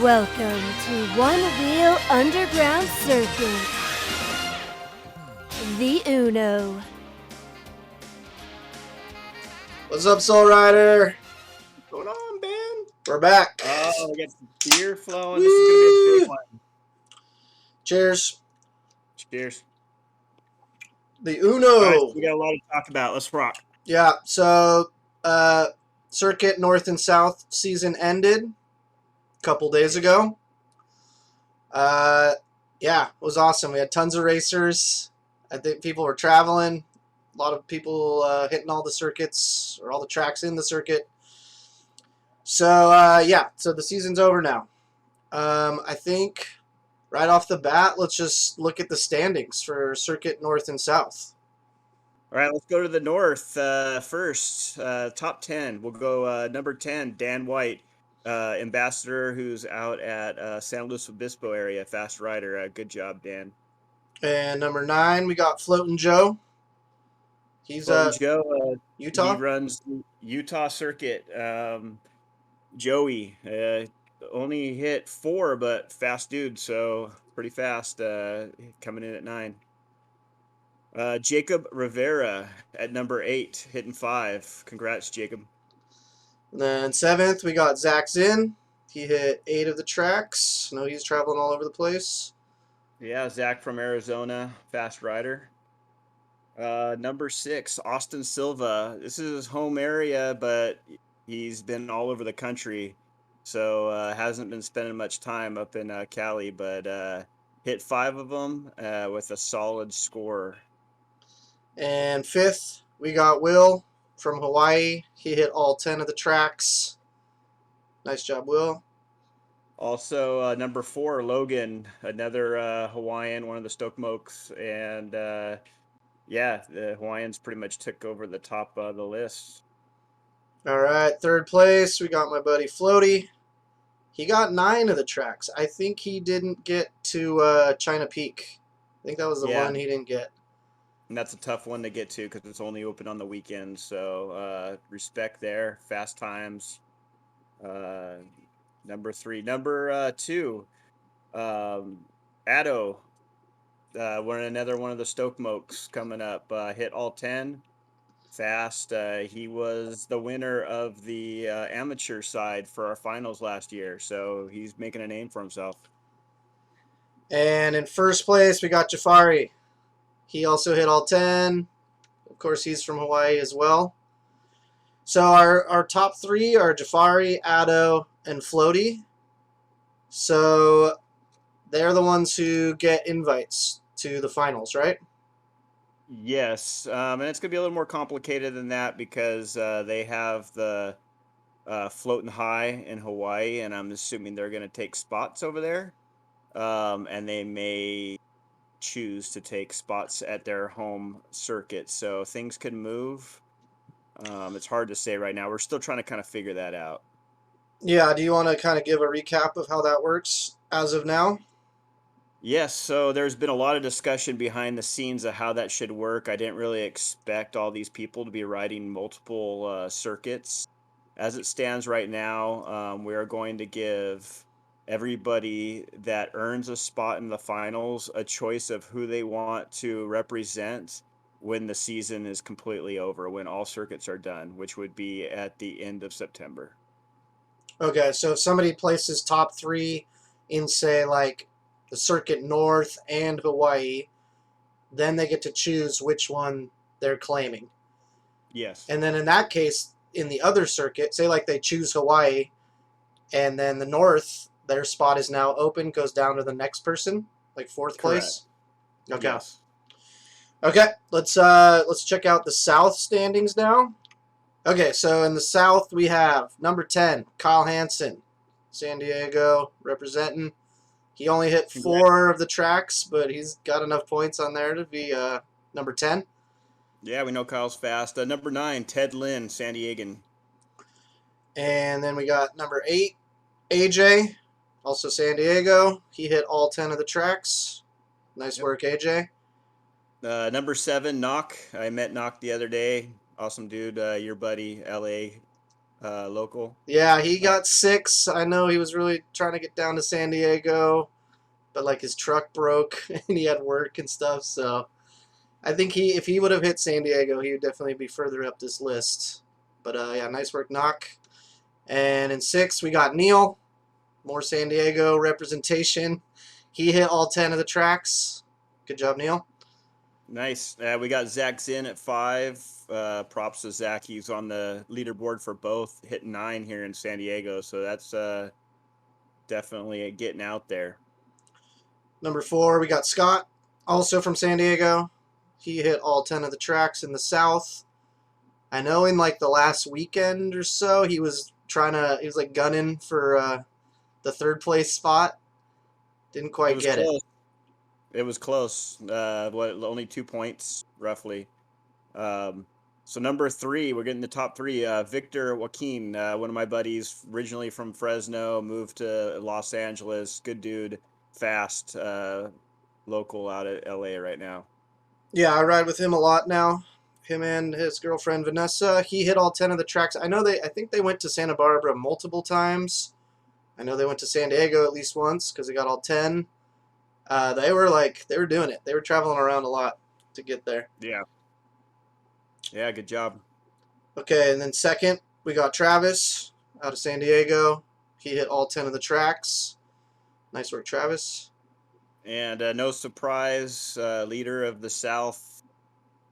Welcome to Onewheel Underground Circuit, the Uno. What's up, Soulrider? What's going on, Ben? We're back. Oh, we got some beer flowing. Woo! This is going to be a big one. Cheers. Cheers. The All right, Uno. so we got a lot to talk about. Let's rock. Yeah, so Circuit North and South season ended a couple days ago. Yeah, it was awesome. We had tons of racers. I think people were traveling. A lot of people hitting all the circuits or all the tracks in the circuit. So, yeah, so the season's over now. I think right off the bat, let's just look at the standings for Circuit North and South. All right, let's go to the north first. Top 10. We'll go number 10, Dan White, ambassador who's out at San Luis Obispo area, fast rider. Good job, Dan. And number 9, we got Floatin' Joe. He's Floatin' Joe, Utah. he runs Utah circuit. Joey only hit 4, but fast dude, so pretty fast. Coming in at 9. Jacob Rivera at number 8, hitting 5. Congrats, Jacob. And then 7th, we got Zach Zinn. He hit 8 of the tracks. I know he's traveling all over the place. Yeah, Zach from Arizona, fast rider. Number 6, Austin Silva. This is his home area, but he's been all over the country, so hasn't been spending much time up in Cali, but hit 5 of them with a solid score. And 5th, we got Will from Hawaii. He hit all 10 of the tracks. Nice job, Will. Also, number 4, Logan, another Hawaiian, one of the Stokemokes, and yeah, the Hawaiians pretty much took over the top of the list. All right, 3rd place, we got my buddy Floaty. He got 9 of the tracks. I think he didn't get to China Peak. I think that was the one he didn't get. And that's a tough one to get to because it's only open on the weekends. So respect there. Fast times. Number 3. Number 2, Addo. Another one of the Stokemokes coming up. Hit all 10. Fast. He was the winner of the amateur side for our finals last year. So he's making a name for himself. And in 1st place, we got Jafari. He also hit all 10. Of course, he's from Hawaii as well. So our top 3 are Jafari, Addo, and Floaty. So they're the ones who get invites to the finals, right? Yes, and it's going to be a little more complicated than that because they have the Floating High in Hawaii, and I'm assuming they're going to take spots over there. And they may choose to take spots at their home circuit, so things can move. It's hard to say right now. We're still trying to kind of figure that out. Yeah, do you want to kind of give a recap of how that works as of now? Yes, so there's been a lot of discussion behind the scenes of how that should work. I didn't really expect all these people to be riding multiple circuits. As it stands right now, we are going to give everybody that earns a spot in the finals a choice of who they want to represent when the season is completely over, when all circuits are done, which would be at the end of September. Okay, so if somebody places top 3 in, say, like the Circuit North and Hawaii, then they get to choose which one they're claiming. Yes. And then in that case, in the other circuit, say like they choose Hawaii, and then the North, their spot is now open, goes down to the next person, like 4th place. Okay. Yes. Okay, let's check out the South standings now. Okay, so in the South we have number 10, Kyle Hansen, San Diego representing. He only hit 4 of the tracks, but he's got enough points on there to be number 10. Yeah, we know Kyle's fast. Number 9, Ted Lynn, San Diegan. And then we got number 8, AJ, also San Diego. He hit all 10 of the tracks. Nice work, AJ. Number 7, Knock. I met Knock the other day. Awesome dude. Your buddy, LA. local. Yeah, he got 6. I know he was really trying to get down to San Diego, but like his truck broke and he had work and stuff. So I think if he would have hit San Diego, he would definitely be further up this list. But yeah, nice work, Knock. And in 6, we got Neil. More San Diego representation. He hit all 10 of the tracks. Good job, Neil. Nice. We got Zach Zinn at 5. Props to Zach. He's on the leaderboard for both, hitting 9 here in San Diego. So that's definitely getting out there. Number 4, we got Scott, also from San Diego. He hit all 10 of the tracks in the South. I know in like the last weekend or so, he was like gunning for the 3rd place spot. Didn't quite get close. it. It was close. Only 2 points, roughly. So number 3, we're getting the top 3. Victor Joaquin, one of my buddies, originally from Fresno, moved to Los Angeles. Good dude, fast, local out of LA right now. Yeah, I ride with him a lot now. Him and his girlfriend Vanessa. He hit all 10 of the tracks. I think they went to Santa Barbara multiple times. I know they went to San Diego at least once because they got all 10. They were doing it. They were traveling around a lot to get there. Yeah. Yeah, good job. Okay, and then 2nd, we got Travis out of San Diego. He hit all 10 of the tracks. Nice work, Travis. And no surprise, leader of the South,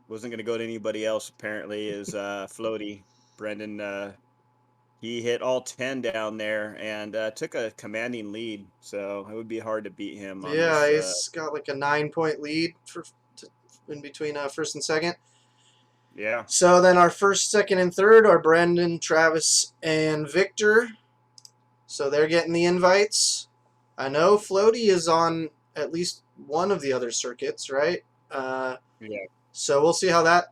wasn't going to go to anybody else apparently, is Floaty. Brendan, he hit all 10 down there and took a commanding lead, so it would be hard to beat him on Yeah, this. he's got like a 9-point lead in between 1st and 2nd. Yeah. So then our 1st, 2nd, and 3rd are Brendan, Travis, and Victor. So they're getting the invites. I know Floaty is on at least one of the other circuits, right? Yeah. So we'll see how that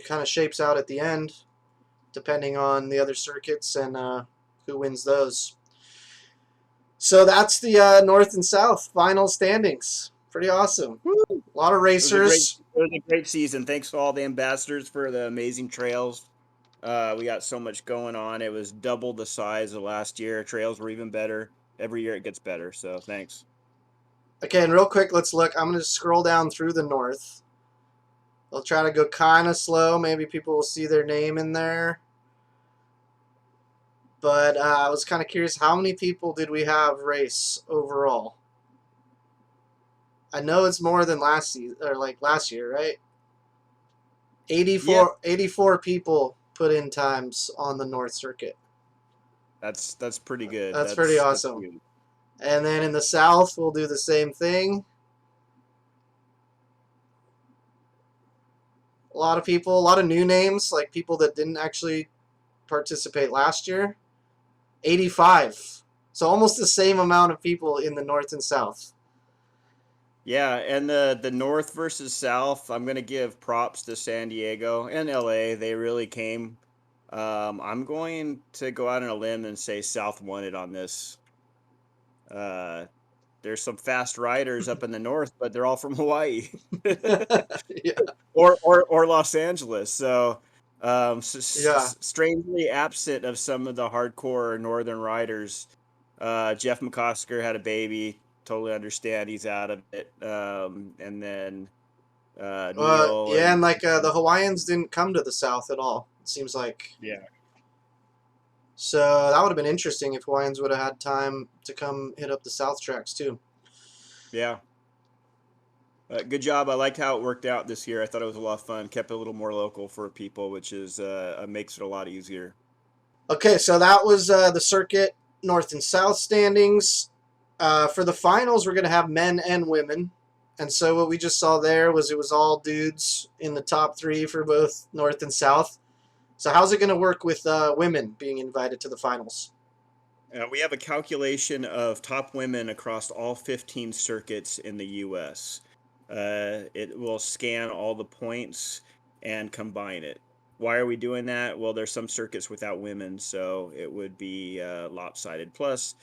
kind of shapes out at the end, depending on the other circuits and who wins those. So that's the North and South final standings. Pretty awesome. Woo! A lot of racers. It was a great season. Thanks to all the ambassadors for the amazing trails. We got so much going on. It was double the size of last year. Trails were even better. Every year it gets better, so thanks. Okay, and real quick, let's look. I'm going to scroll down through the North. I'll try to go kind of slow. Maybe people will see their name in there. But I was kind of curious, how many people did we have race overall? I know it's more than last season, or like last year, right? 84 people put in times on the North Circuit. That's pretty good. That's pretty awesome. And then in the South, we'll do the same thing. A lot of people, a lot of new names, like people that didn't actually participate last year. 85. So almost the same amount of people in the North and South. Yeah, and the North versus South, I'm going to give props to San Diego and LA. They really came. I'm going to go out on a limb and say South won it on this. There's some fast riders up in the North, but they're all from Hawaii. Yeah. Or Los Angeles. So Yeah. strangely absent of some of the hardcore Northern riders. Jeff McCosker had a baby. Totally understand he's out of it. And then Neil. Yeah, and like the Hawaiians didn't come to the South at all. It seems like. Yeah. So that would have been interesting if Hawaiians would have had time to come hit up the South tracks too. Yeah. Good job. I liked how it worked out this year. I thought it was a lot of fun. Kept it a little more local for people, which is makes it a lot easier. Okay, so that was the circuit North and South standings. For the finals, we're going to have men and women. And so what we just saw there was it was all dudes in the top 3 for both North and South. So how's it going to work with women being invited to the finals? We have a calculation of top women across all 15 circuits in the U.S. It will scan all the points and combine it. Why are we doing that? Well, there's some circuits without women, so it would be lopsided. Plus,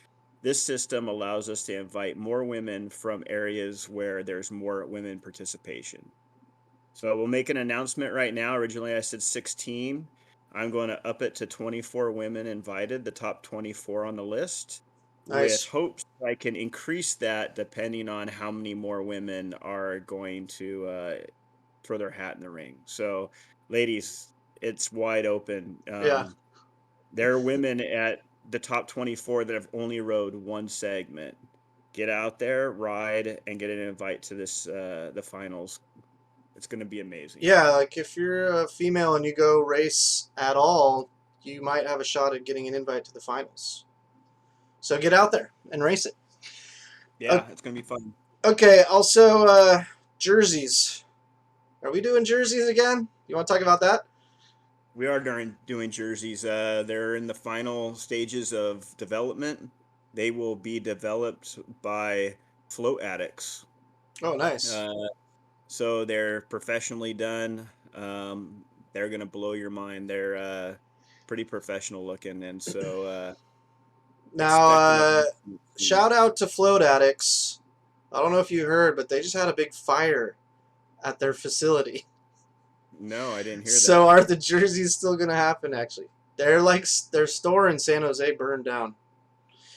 this system allows us to invite more women from areas where there's more women participation. So we'll make an announcement right now. Originally, I said 16. I'm going to up it to 24 women invited, the top 24 on the list, with Nice. hopes I can increase that depending on how many more women are going to throw their hat in the ring. So, ladies, it's wide open. Yeah. There are women at the top 24 that have only rode one segment. Get out there, ride, and get an invite to this the finals. It's going to be amazing. Yeah, like if you're a female and you go race at all, you might have a shot at getting an invite to the finals. So get out there and race it. Yeah, it's going to be fun. Okay, also jerseys. Are we doing jerseys again? You want to talk about that? We are doing jerseys. They're in the final stages of development. They will be developed by Float Addicts. Oh, nice. So they're professionally done. They're gonna blow your mind. They're pretty professional looking, and so Now, expect an amazing shout out to Float Addicts. I don't know if you heard, but they just had a big fire at their facility. No, I didn't hear So that. are the jerseys still gonna happen? Actually, they're like their store in San Jose burned down.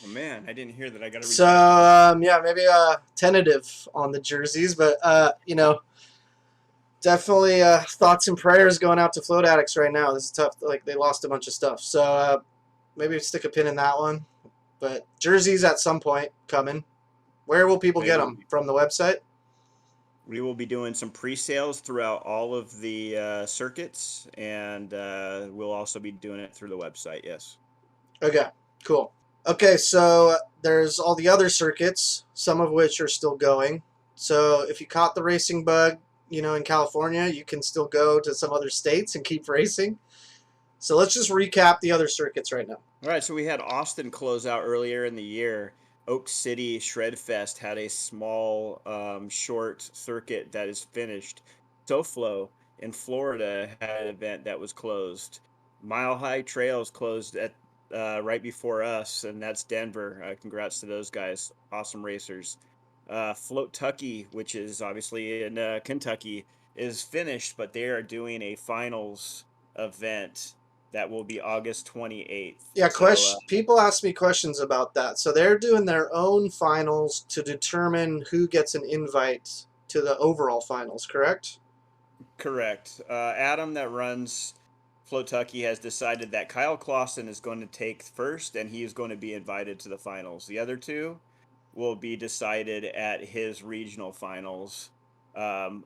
Oh man, I didn't hear that. I gotta reach So out to them. yeah, maybe tentative on the jerseys, but definitely thoughts and prayers going out to Float Addicts right now. This is tough. Like they lost a bunch of stuff, so maybe stick a pin in that one. But jerseys at some point coming. Where will people They get will them? From the website? We will be doing some pre-sales throughout all of the circuits, and we'll also be doing it through the website. Yes. Okay, cool. Okay, so there's all the other circuits, some of which are still going. So if you caught the racing bug, in California, you can still go to some other states and keep racing. So let's just recap the other circuits right now. All right, so we had Austin close out earlier in the year. Oak City Shred Fest had a small, short circuit that is finished. SoFlo in Florida had an event that was closed. Mile High Trails closed at right before us, and that's Denver. Congrats to those guys, awesome racers. Float Tucky, which is obviously in Kentucky, is finished, but they are doing a finals event that will be August 28th. Yeah, So people ask me questions about that. So they're doing their own finals to determine who gets an invite to the overall finals, correct? correct. Adam that runs Flotucky has decided that Kyle Clausen is going to take first and he is going to be invited to the finals. The other two will be decided at his regional finals. And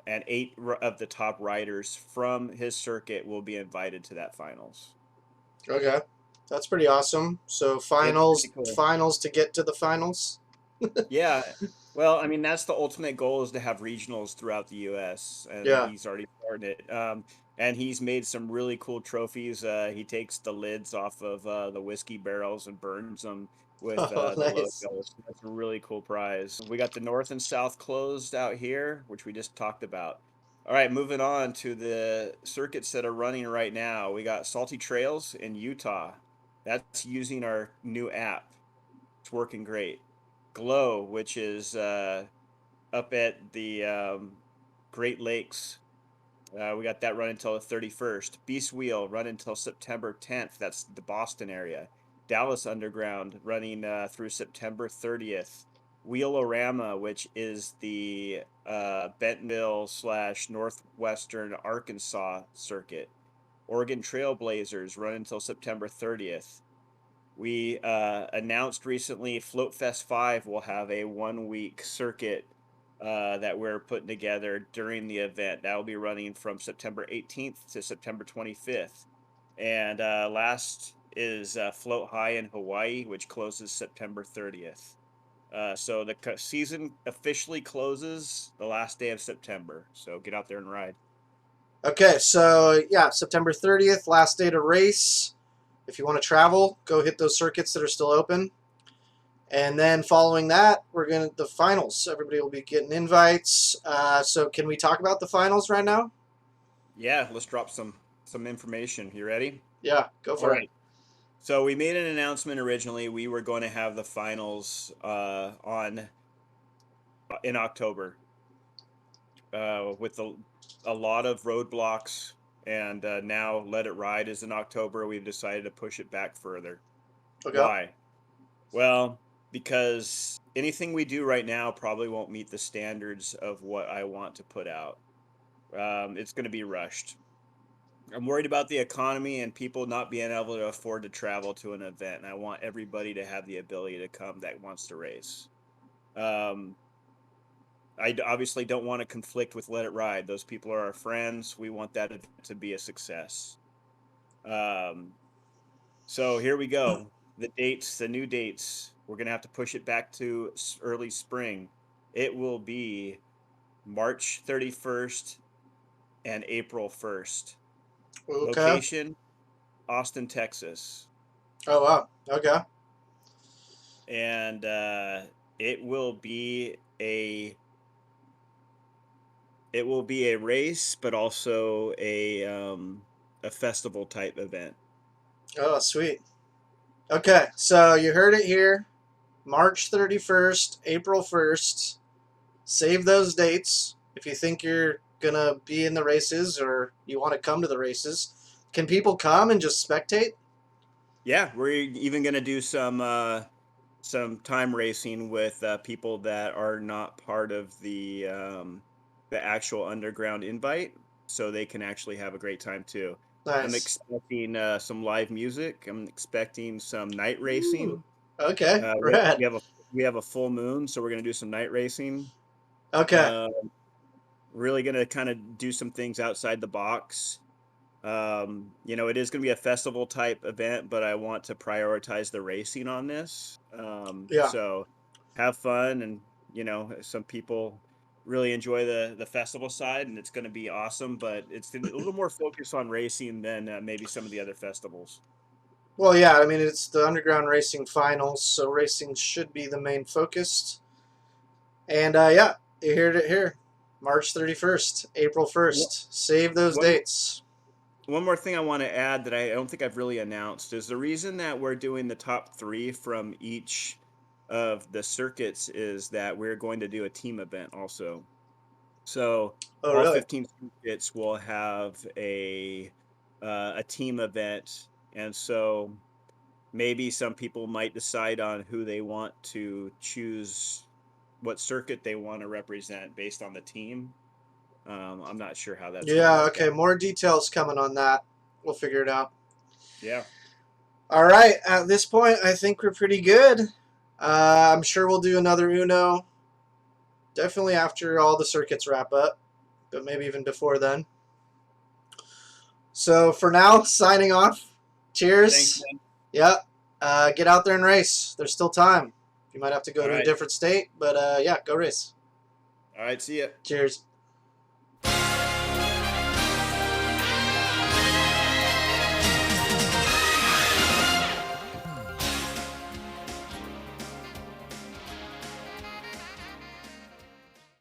of the top riders from his circuit will be invited to that finals. Okay. That's pretty awesome. So It's pretty finals cool. finals to get to the finals. Yeah. Well, I mean, that's the ultimate goal is to have regionals throughout the U.S. and Yeah. he's already started it. And he's made some really cool trophies. He takes the lids off of the whiskey barrels and burns them with Oh, the nice. logo. So that's a really cool prize. We got the North and South closed out here, which we just talked about. All right, moving on to the circuits that are running right now. We got Salty Trails in Utah. That's using our new app. It's working great. Glow, which is up at the Great Lakes. We got that run until the 31st. Beast Wheel run until September 10th. That's the Boston area. Dallas Underground running through September 30th. Wheelorama, which is the Bentonville / Northwestern Arkansas circuit. Oregon Trailblazers run until September 30th. We announced recently Float Fest 5 will have a 1 week circuit that we're putting together during the event. That will be running from September 18th to September 25th. And last is Float High in Hawaii, which closes September 30th. So the season officially closes the last day of September. So get out there and ride. Okay, so yeah, September 30th, last day to race. If you want to travel, go hit those circuits that are still open. And then following that, we're going to the finals. Everybody will be getting invites. So can we talk about the finals right now? Yeah, let's drop some information. You ready? Yeah, go All for it. right. So we made an announcement originally. We were going to have the finals on in October with a lot of roadblocks and now Let It Ride is in October. We've decided to push it back further. Okay. Why? Well, because anything we do right now probably won't meet the standards of what I want to put out. It's going to be rushed. I'm worried about the economy and people not being able to afford to travel to an event, and I want everybody to have the ability to come that wants to race. Um, obviously don't want to conflict with Let It Ride. Those people are our friends. We want that event to be a success. Um, so here we go. The dates, the new dates. We're gonna have to push it back to early spring. It will be March 31st and April 1st. Okay. Location, Austin, Texas. Oh, wow. Okay. And it will be a race, but also a festival type event. Oh, sweet. Okay, so you heard it here. March 31st, April 1st. Save those dates if you think you're going to be in the races or you want to come to the races. Can people come and just spectate? Yeah, we're even gonna do some time racing with people that are not part of the actual underground invite, so they can actually have a great time too. I'm Nice. expecting some live music. I'm expecting some night racing. Ooh. Okay, Uh, we rad. we have a full moon, so we're gonna do some night racing. Okay. Uh, really gonna kind of do some things outside the box. It is going to be a festival type event, but I want to prioritize the racing on this. Yeah. So have fun, and some people really enjoy the festival side, and it's going to be awesome. But it's a little more focused on racing than maybe some of the other festivals. Well, yeah, I mean, it's the underground racing finals, so racing should be the main focus. And yeah, you heard it here. March 31st, April One 1st. Save those one dates. one more thing I want to add that I don't think I've really announced is the reason that we're doing the top three from each of the circuits is that we're going to do a team event also. So Oh, all really? 15 circuits will have a team event, and so maybe some people might decide on who they want to choose, what circuit they want to represent based on the team. I'm not sure how that's going to Yeah, work okay, out. more details coming on that. We'll figure it out. Yeah. All right, at this point, I think we're pretty good. I'm sure we'll do another Uno, definitely after all the circuits wrap up, but maybe even before then. So for now, signing off. Thanks, Cheers. man. Yeah, get out there and race. There's still time. You might have to go All to a right. different state, but yeah, go race. All right. See ya. Cheers.